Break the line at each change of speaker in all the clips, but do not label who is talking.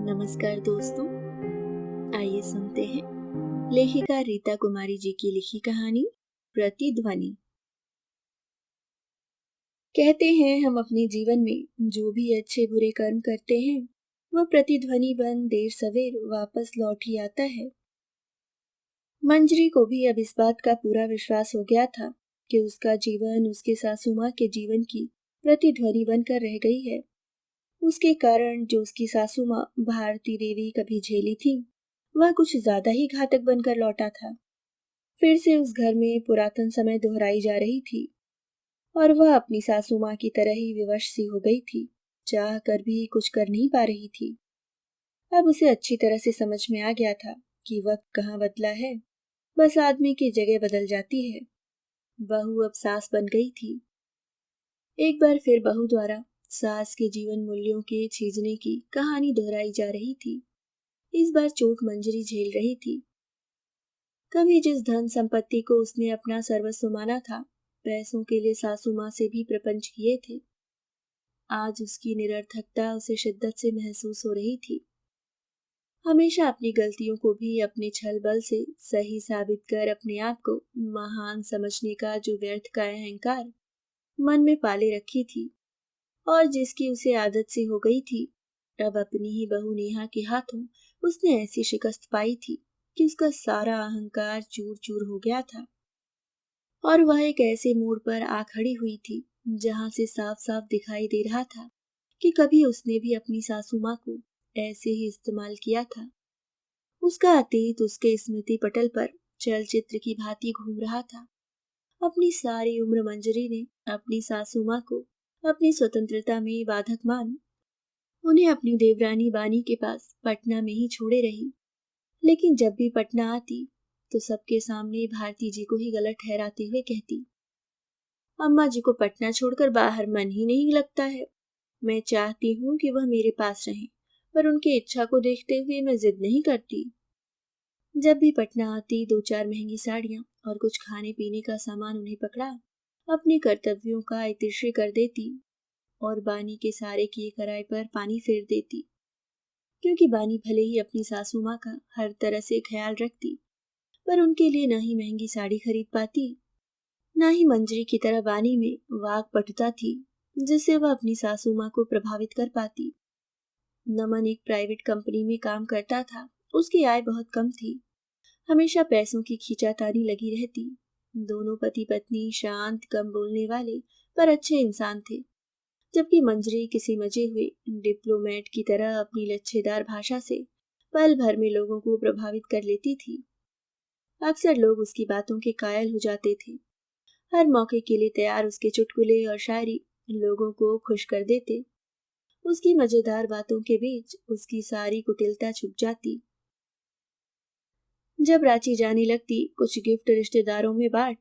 नमस्कार दोस्तों, आइए सुनते हैं लेखिका रीता कुमारी जी की लिखी कहानी प्रतिध्वनि। कहते हैं हम अपने जीवन में जो भी अच्छे बुरे कर्म करते हैं वह प्रतिध्वनि बन देर सवेर वापस लौट ही आता है। मंजरी को भी अब इस बात का पूरा विश्वास हो गया था कि उसका जीवन उसके सासू माँ के जीवन की प्रतिध्वनि बनकर रह गई है। उसके कारण जो उसकी सासू माँ भारती देवी कभी झेली थी वह कुछ ज्यादा ही घातक बनकर लौटा था। फिर से उस घर में पुरातन समय दोहराई जा रही थी और वह अपनी सासू माँ की तरह ही विवश सी हो गई थी, चाह कर भी कुछ कर नहीं पा रही थी। अब उसे अच्छी तरह से समझ में आ गया था कि वक्त कहाँ बदला है, बस आदमी की जगह बदल जाती है। बहू अब सास बन गई थी। एक बार फिर बहू द्वारा सास के जीवन मूल्यों के छीजने की कहानी दोहराई जा रही थी। इस बार चोट मंजरी झेल रही थी। कभी जिस धन संपत्ति को उसने अपना सर्वस्व माना था, पैसों के लिए सासू माँ से भी प्रपंच किए थे, आज उसकी निरर्थकता उसे शिद्दत से महसूस हो रही थी। हमेशा अपनी गलतियों को भी अपने छल बल से सही साबित कर अपने आप को महान समझने का जो व्यर्थ का अहंकार मन में पाले रखी थी और जिसकी उसे आदत सी हो गई थी, अब अपनी ही बहू नेहा के हाथों उसने ऐसी शिकस्त पाई थी कि उसका सारा अहंकार चूर चूर हो गया था। और वह एक ऐसे मोड़ पर आ खड़ी हुई थी जहां से साफ साफ दिखाई दे रहा था कि कभी उसने भी अपनी सासू माँ को ऐसे ही इस्तेमाल किया था। उसका अतीत उसके स्मृति पटल पर चलचित्र की भांति घूम रहा था। अपनी सारी उम्र मंजरी ने अपनी सासू माँ को अपनी स्वतंत्रता में बाधक मान उन्हें अपनी देवरानी बानी के पास पटना में ही छोड़े रही। लेकिन जब भी पटना आती तो सबके सामने भारती जी को ही गलत ठहराते हुए कहती, अम्मा जी को पटना छोड़कर बाहर मन ही नहीं लगता है। मैं चाहती हूँ कि वह मेरे पास रहें, पर उनकी इच्छा को देखते हुए मैं जिद नहीं करती। जब भी पटना आती दो चार महंगी साड़ियाँ और कुछ खाने पीने का सामान उन्हें पकड़ा अपने कर्तव्यों का इतिश्री कर देती और बानी के सारे किए कराए पर पानी फेर देती। क्योंकि बानी भले ही अपनी सासू माँ का हर तरह से ख्याल रखती, पर उनके लिए न ही महंगी साड़ी खरीद पाती, न ही मंजरी की तरह बानी में वाक पटुता थी जिससे वह अपनी सासू माँ को प्रभावित कर पाती। नमन एक प्राइवेट कंपनी में काम करता था। उसकी आय बहुत कम थी। हमेशा पैसों की खींचातानी लगी रहती। दोनों पति पत्नी शांत, कम बोलने वाले पर अच्छे इंसान थे, जबकि मंजरी किसी मजे हुए डिप्लोमेट की तरह अपनी लच्छेदार भाषा से पल भर में लोगों को प्रभावित कर लेती थी। अक्सर लोग उसकी बातों के कायल हो जाते थे। हर मौके के लिए तैयार उसके चुटकुले और शायरी लोगों को खुश कर देते। उसकी मजेदार बातों के बीच उसकी सारी कुटिलता छुप जाती। जब रांची जाने लगती कुछ गिफ्ट रिश्तेदारों में बांट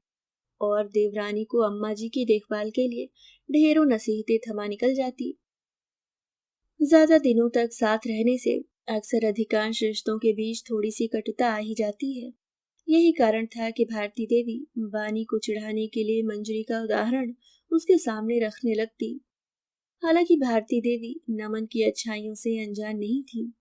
और देवरानी को अम्मा जी की देखभाल के लिए ढेरों नसीहतें थमा निकल जाती। ज्यादा दिनों तक साथ रहने से अक्सर अधिकांश रिश्तों के बीच थोड़ी सी कटुता आ ही जाती है। यही कारण था कि भारती देवी बानी को चिढ़ाने के लिए मंजरी का उदाहरण उसके सामने रखने लगती। हालांकि भारती देवी नमन की अच्छाइयों से अनजान नहीं थी।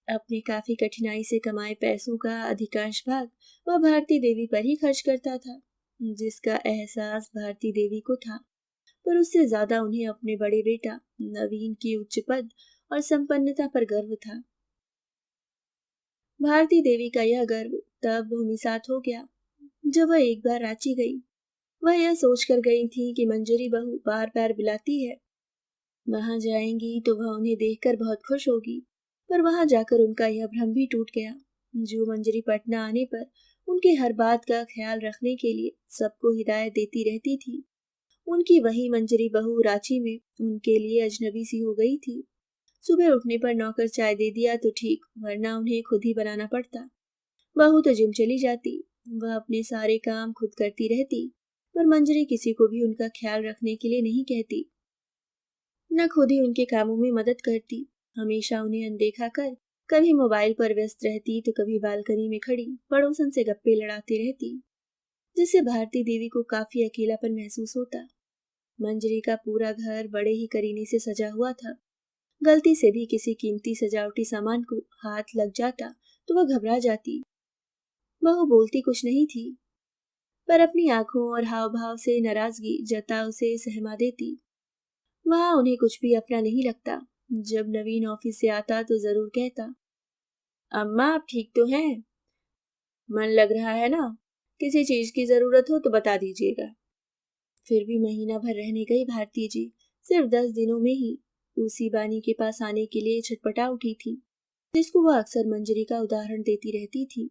अपने काफी कठिनाई से कमाए पैसों का अधिकांश भाग वह भारती देवी पर ही खर्च करता था, जिसका एहसास भारती देवी को था। पर उससे ज्यादा उन्हें अपने बड़े बेटा नवीन की उच्च पद और संपन्नता पर गर्व था। भारती देवी का यह गर्व तब भूमिसात हो गया जब वह एक बार रांची गई। वह यह सोचकर गई थी कि मंजरी बहू बार बार बुलाती है, वहां जाएंगी तो वह उन्हें देखकर बहुत खुश होगी। पर वहां जाकर उनका यह भ्रम भी टूट गया। जो मंजरी पटना आने पर उनके हर बात का ख्याल रखने के लिए सबको हिदायत देती रहती थी, उनकी वही मंजरी बहू रांची में उनके लिए अजनबी सी हो गई थी। सुबह उठने पर नौकर चाय दे दिया तो ठीक, वरना उन्हें खुद ही बनाना पड़ता। बहू तो जिम चली जाती, वह अपने सारे काम खुद करती रहती, पर मंजरी किसी को भी उनका ख्याल रखने के लिए नहीं कहती, न खुद ही उनके कामों में मदद करती। हमेशा उन्हें अनदेखा कर कभी मोबाइल पर व्यस्त रहती तो कभी बालकनी में खड़ी पड़ोसन से गप्पे लड़ाती रहती, जिससे भारती देवी को काफी अकेलापन महसूस होता। मंजरी का पूरा घर बड़े ही करीने से सजा हुआ था। गलती से भी किसी कीमती सजावटी सामान को हाथ लग जाता तो वह घबरा जाती। बहू बोलती कुछ नहीं थी, पर अपनी आंखों और हाव भाव से नाराजगी जता उसे सहमा देती। वहां उन्हें कुछ भी अपना नहीं लगता। जब नवीन ऑफिस से आता तो जरूर कहता, अम्मा आप ठीक तो हैं? मन लग रहा है ना? किसी चीज की जरूरत हो तो बता दीजिएगा। फिर भी महीना भर रहने गई भारती जी सिर्फ 10 दिनों में ही उसी बानी के पास आने के लिए छटपटा उठी थी, जिसको वह अक्सर मंजरी का उदाहरण देती रहती थी।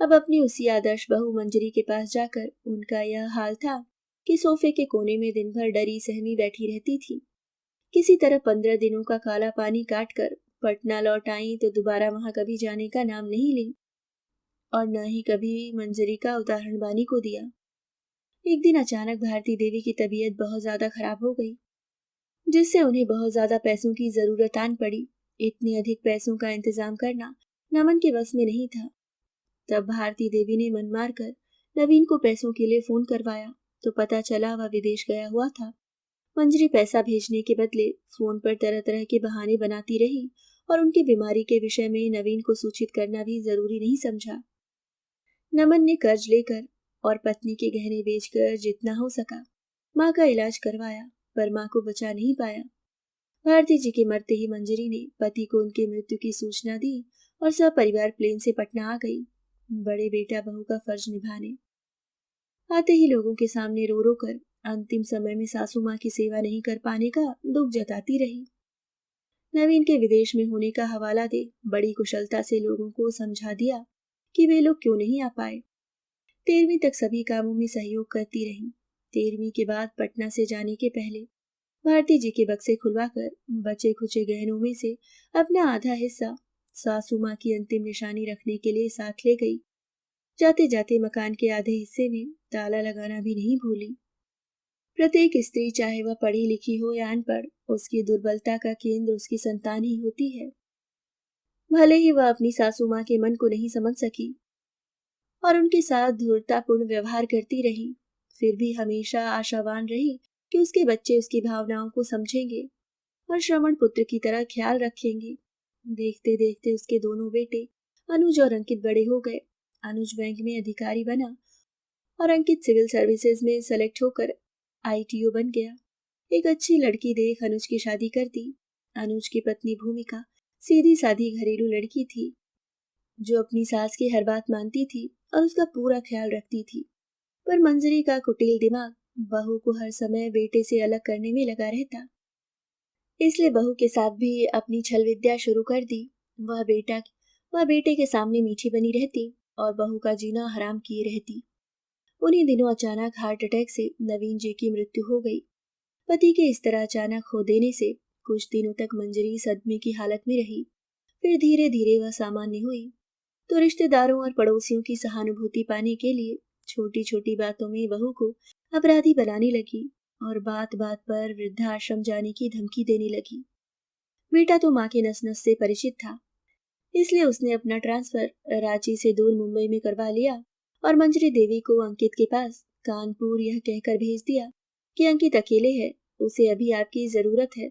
अब अपनी उसी आदर्श बहू मंजरी के पास जाकर उनका यह हाल था कि सोफे के कोने में दिन भर डरी सहमी बैठी रहती थी। किसी तरह 15 दिनों का काला पानी काट कर पटना लौट आई तो दोबारा वहां कभी जाने का नाम नहीं ली और न ही कभी मंजरी का उदाहरण बानी को दिया। एक दिन अचानक भारती देवी की तबीयत बहुत ज्यादा खराब हो गई, जिससे उन्हें बहुत ज्यादा पैसों की जरूरत आन पड़ी। इतने अधिक पैसों का इंतजाम करना नमन के बस में नहीं था। तब भारती देवी ने मन मारकर नवीन को पैसों के लिए फोन करवाया तो पता चला वह विदेश गया हुआ था। मंजरी पैसा भेजने के बदले फोन पर तरह तरह के बहाने बनाती रही और उनकी बीमारी के विषय में नवीन को सूचित करना भी जरूरी नहीं समझा। नमन ने कर्ज लेकर और पत्नी के गहने बेचकर जितना हो सका माँ का इलाज करवाया, पर माँ को बचा नहीं पाया। भारती जी के मरते ही मंजरी ने पति को उनकी मृत्यु की सूचना दी और सब परिवार प्लेन से पटना आ गई, बड़े बेटा बहू का फर्ज निभाने। आते ही लोगों के सामने रो रो कर अंतिम समय में सासू माँ की सेवा नहीं कर पाने का दुख जताती रही। नवीन के विदेश में होने का हवाला दे बड़ी कुशलता से लोगों को समझा दिया कि वे लोग क्यों नहीं आ पाए। 13वीं तक सभी कामों में सहयोग करती रही। 13वीं के बाद पटना से जाने के पहले भारती जी के बक्से खुलवाकर बचे खुचे गहनों में से अपना आधा हिस्सा सासू माँ की अंतिम निशानी रखने के लिए साथ ले गई। जाते जाते मकान के आधे हिस्से में ताला लगाना भी नहीं भूली। प्रत्येक स्त्री चाहे वह पढ़ी लिखी हो या अनपढ़, उसकी दुर्बलता का केंद्र उसकी संतान ही होती है। भले ही वह अपनी सासू माँ के मन को नहीं समझ सकी और उनके साथ धूर्ततापूर्ण व्यवहार करती रही, फिर भी हमेशा आशावान रही कि उसके बच्चे उसकी भावनाओं को समझेंगे और श्रवण पुत्र की तरह ख्याल रखेंगे। देखते देखते उसके दोनों बेटे अनुज और अंकित बड़े हो गए। अनुज बैंक में अधिकारी बना और अंकित सिविल सर्विसेज में सेलेक्ट होकर आईटीओ बन गया। एक अच्छी लड़की देख अनुज की शादी कर दी। अनुज की पत्नी भूमिका सीधी सादी घरेलू लड़की थी, जो अपनी सास की हर बात मानती थी और उसका पूरा ख्याल रखती थी। पर मंजरी का कुटिल दिमाग बहू को हर समय बेटे से अलग करने में लगा रहता, इसलिए बहू के साथ भी अपनी छल विद्या शुरू कर दी। वह बेटे के सामने मीठी बनी रहती और बहू का जीना हराम किए रहती। उन्हीं दिनों अचानक हार्ट अटैक से नवीन जी की मृत्यु हो गई। पति के इस तरह अचानक खो देने से कुछ दिनों तक मंजरी सदमे की हालत में रही। फिर धीरे धीरे वह सामान्य हुई तो रिश्तेदारों और पड़ोसियों की सहानुभूति पाने के लिए छोटी छोटी बातों में बहू को अपराधी बनाने लगी और बात बात पर वृद्धाश्रम जाने की धमकी देने लगी। बेटा तो माँ के नस नस से परिचित था, इसलिए उसने अपना ट्रांसफर रांची से दूर मुंबई में करवा लिया और मंजरी देवी को अंकित के पास कानपुर यह कहकर भेज दिया कि अंकित अकेले है, उसे अभी आपकी जरूरत है।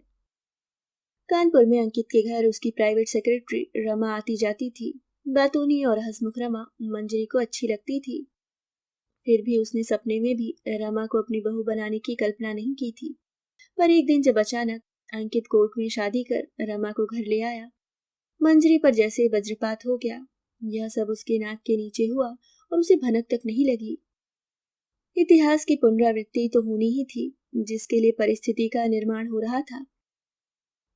कानपुर में अंकित के घर उसकी प्राइवेट सेक्रेटरी रमा आती जाती थी। बातूनी और हंसमुख रमा मंजरी को अच्छी लगती थी। फिर भी उसने सपने में भी रमा को अपनी बहू बनाने की कल्पना नहीं की थी। पर एक दिन जब अचानक अंकित कोर्ट में शादी कर रमा को घर ले आया, मंजरी पर जैसे वज्रपात हो गया। यह सब उसके नाक के नीचे हुआ और उसे भनक तक नहीं लगी। इतिहास की पुनरावृत्ति तो होनी ही थी, जिसके लिए परिस्थिति का निर्माण हो रहा था।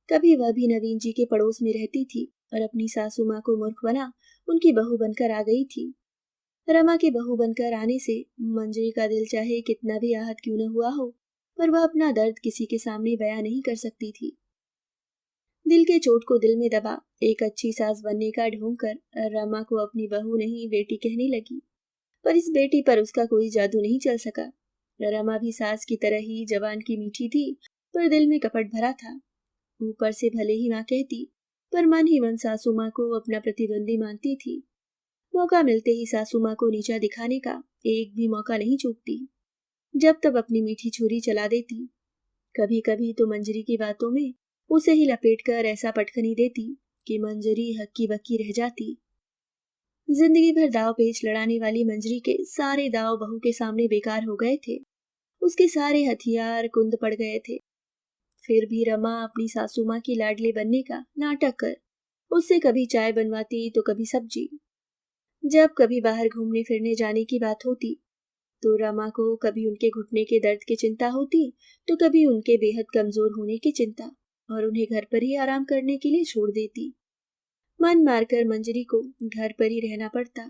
कभी वह भी नवीन जी के पड़ोस में रहती थी और अपनी सासू माँ को मूर्ख बना उनकी बहू बनकर आ गई थी। रमा के बहू बनकर आने से मंजरी का दिल चाहे कितना भी आहत क्यों न हुआ हो, पर वह अपना दर्द किसी के सामने बयां नहीं कर सकती थी। दिल के चोट को दिल में दबा एक अच्छी सास बनने का ढोंग कर रमा को अपनी बहू नहीं बेटी कहने लगी। पर इस बेटी पर उसका कोई जादू नहीं चल सका। रमा भी सास की तरह ही जबान की मीठी थी, पर दिल में कपट भरा था। ऊपर से भले ही माँ कहती, पर मन ही मन सासू माँ को अपना प्रतिद्वंदी मानती थी। मौका मिलते ही सासू माँ को नीचा दिखाने का एक भी मौका नहीं चूकती। जब तब अपनी मीठी छुरी चला देती। कभी कभी तो मंजरी की बातों में उसे ही लपेटकर ऐसा पटखनी देती कि मंजरी हक्की बक्की रह जाती। जिंदगी भर दाव पेच लड़ाने वाली मंजरी के सारे दाव बहू के सामने बेकार हो गए थे। उसके सारे हथियार कुंद पड़ गए थे। फिर भी रमा अपनी सासू माँ की लाडली बनने का नाटक कर उससे कभी चाय बनवाती तो कभी सब्जी। जब कभी बाहर घूमने फिरने जाने की बात होती तो रमा को कभी उनके घुटने के दर्द की चिंता होती तो कभी उनके बेहद कमजोर होने की चिंता, और उन्हें घर पर ही आराम करने के लिए छोड़ देती। मन मारकर मंजरी को घर पर ही रहना पड़ता।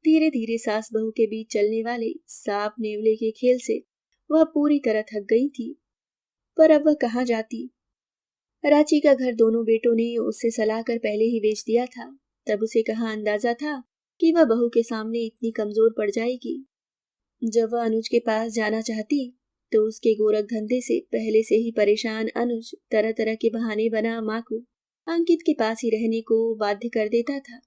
धीरे धीरे सास बहू के बीच चलने वाले सांप नेवले के खेल से वह पूरी तरह थक गई थी। पर अब वह कहाँ जाती। रांची का घर दोनों बेटों ने उससे सलाह कर पहले ही बेच दिया था। तब उसे कहाँ अंदाजा था कि वह बहू के सामने इतनी कमजोर पड़ जाएगी। जब वह अनुज के पास जाना चाहती तो उसके गोरख धंधे से पहले से ही परेशान अनुज तरह तरह के बहाने बना माँ को अंकित के पास ही रहने को बाध्य कर देता था।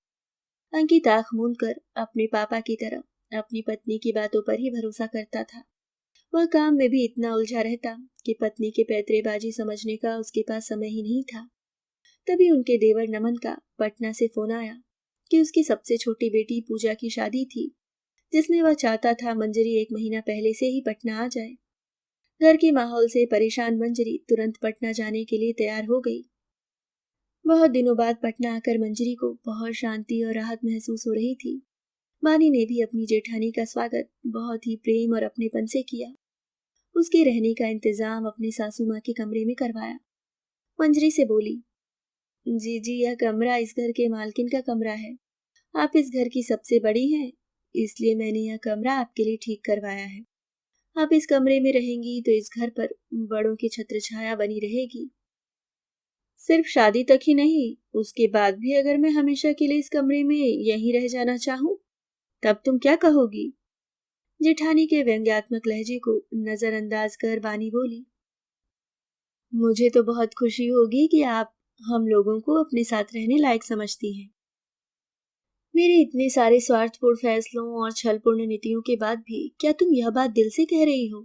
अंकित आंख मूंद कर अपने पापा की तरह अपनी पत्नी की बातों पर ही भरोसा करता था। वह काम में भी इतना उलझा रहता कि पत्नी के पैतरेबाजी समझने का उसके पास समय ही नहीं था। तभी उनके देवर नमन का पटना से फोन आया कि उसकी सबसे छोटी बेटी पूजा की शादी थी, जिसमें वह चाहता था मंजरी 1 महीना पहले से ही पटना आ जाए। घर के माहौल से परेशान मंजरी तुरंत पटना जाने के लिए तैयार हो गई। बहुत दिनों बाद पटना आकर मंजरी को बहुत शांति और राहत महसूस हो रही थी। मानी ने भी अपनी जेठानी का स्वागत बहुत ही प्रेम और अपनेपन से किया। उसके रहने का इंतजाम अपने सासू माँ के कमरे में करवाया। मंजरी से बोली, जी जी, यह कमरा इस घर के मालकिन का कमरा है। आप इस घर की सबसे बड़ी हैं, इसलिए मैंने यह कमरा आपके लिए ठीक करवाया है। आप इस कमरे में रहेंगी तो इस घर पर बड़ों की छत्र छाया बनी रहेगी। सिर्फ शादी तक ही नहीं, उसके बाद भी अगर मैं हमेशा के लिए इस कमरे में यहीं रह जाना चाहूं, तब तुम क्या कहोगी? जेठानी के व्यंग्यात्मक लहजे को नजरअंदाज कर बानी बोली, मुझे तो बहुत खुशी होगी कि आप हम लोगों को अपने साथ रहने लायक समझती हैं। मेरे इतने सारे स्वार्थपूर्ण फैसलों और छलपूर्ण नीतियों के बाद भी क्या तुम यह बात दिल से कह रही हो?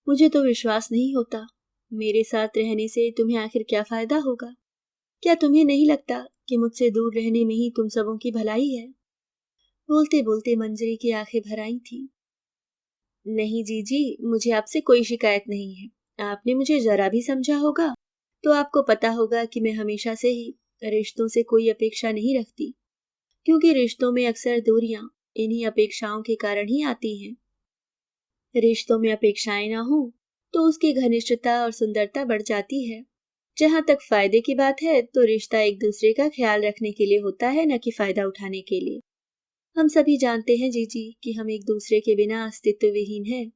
मुझे तो विश्वास नहीं होता। मेरे साथ रहने से तुम्हें आखिर क्या फायदा होगा? क्या तुम्हें नहीं लगता कि मुझसे दूर रहने में ही तुम सबों की भलाई है? बोलते बोलते मंजरी की आंखें भर आई थी। नहीं जीजी, मुझे आपसे कोई शिकायत नहीं है। आपने मुझे जरा भी समझा होगा तो आपको पता होगा कि मैं हमेशा से ही रिश्तों से कोई अपेक्षा नहीं रखती, क्योंकि रिश्तों में अक्सर दूरियां इन्हीं अपेक्षाओं के कारण ही आती हैं। रिश्तों में अपेक्षाएं ना हो तो उसकी घनिष्ठता और सुंदरता बढ़ जाती है। जहां तक फायदे की बात है तो रिश्ता एक दूसरे का ख्याल रखने के लिए होता है, न कि फायदा उठाने के लिए। हम सभी जानते हैं जीजी कि हम एक दूसरे के बिना अस्तित्व विहीन हैं।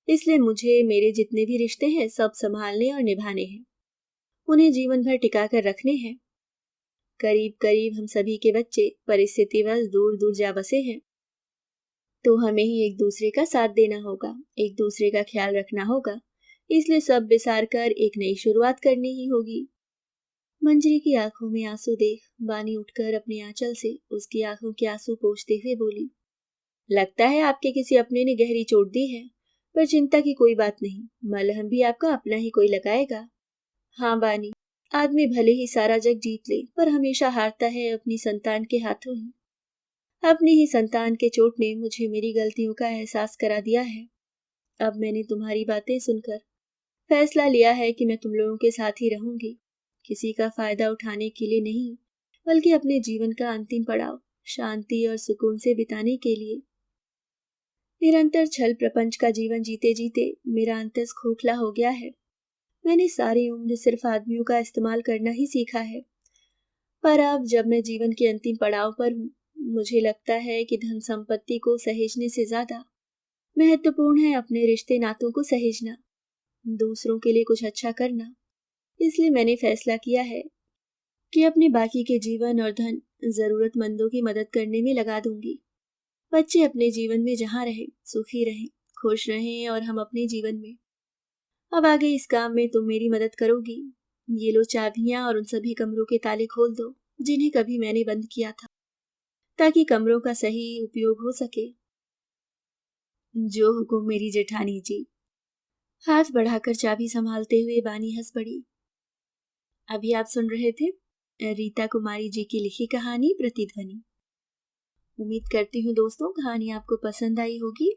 इसलिए मुझे मेरे जितने भी रिश्ते हैं सब संभालने और निभाने हैं। उन्हें जीवन भर टिका कर रखने हैं। करीब करीब हम सभी के बच्चे परिस्थितिवश दूर दूर जा बसे हैं, तो हमें ही एक दूसरे का साथ देना होगा, एक दूसरे का ख्याल रखना होगा। इसलिए सब बिसार कर एक नई शुरुआत करनी ही होगी। मंजरी की आंखों में आंसू देख बानी उठकर अपने आंचल से उसकी आंखों के आंसू पोंछते हुए बोली, लगता है आपके किसी अपने ने गहरी चोट दी है, पर चिंता की कोई बात नहीं, मलहम भी आपका अपना ही कोई लगाएगा। हाँ बानी, आदमी भले ही सारा जग जीत ले पर हमेशा हारता है अपनी संतान के हाथों ही। अपनी ही संतान के चोट ने मुझे मेरी गलतियों का एहसास करा दिया है। अब मैंने तुम्हारी बातें सुनकर फैसला लिया है कि मैं तुम लोगों के साथ ही रहूंगी, किसी का फायदा उठाने के लिए नहीं, बल्कि अपने जीवन का अंतिम पड़ाव शांति और सुकून से बिताने के लिए। निरंतर छल प्रपंच का जीवन जीते जीते मेरा अंतस खोखला हो गया है। मैंने सारी उम्र सिर्फ आदमियों का इस्तेमाल करना ही सीखा है, पर अब जब मैं जीवन के अंतिम पड़ाव पर हूँ, मुझे लगता है कि धन संपत्ति को सहेजने से ज्यादा महत्वपूर्ण है अपने रिश्ते नातों को सहेजना, दूसरों के लिए कुछ अच्छा करना। इसलिए मैंने फैसला किया है कि अपने बाकी के जीवन और धन जरूरतमंदों की मदद करने में लगा दूंगी। बच्चे अपने जीवन में जहाँ रहें, सुखी रहें, खुश रहें, और हम अपने जीवन में। अब आगे इस काम में तुम मेरी मदद करोगी। ये लो चाबियां और उन सभी कमरों के ताले खोल दो जिन्हें कभी मैंने बंद किया था, ताकि कमरों का सही उपयोग हो सके। जो हुकुम मेरी जेठानी जी। हाथ बढ़ाकर चाबी संभालते हुए बानी हंस पड़ी। अभी आप सुन रहे थे रीता कुमारी जी की लिखी कहानी प्रतिध्वनि। उम्मीद करती हूँ दोस्तों कहानी आपको पसंद आई होगी।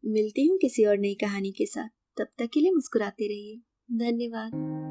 मिलती हूँ किसी और नई कहानी के साथ, तब तक के लिए मुस्कुराते रहिए। धन्यवाद।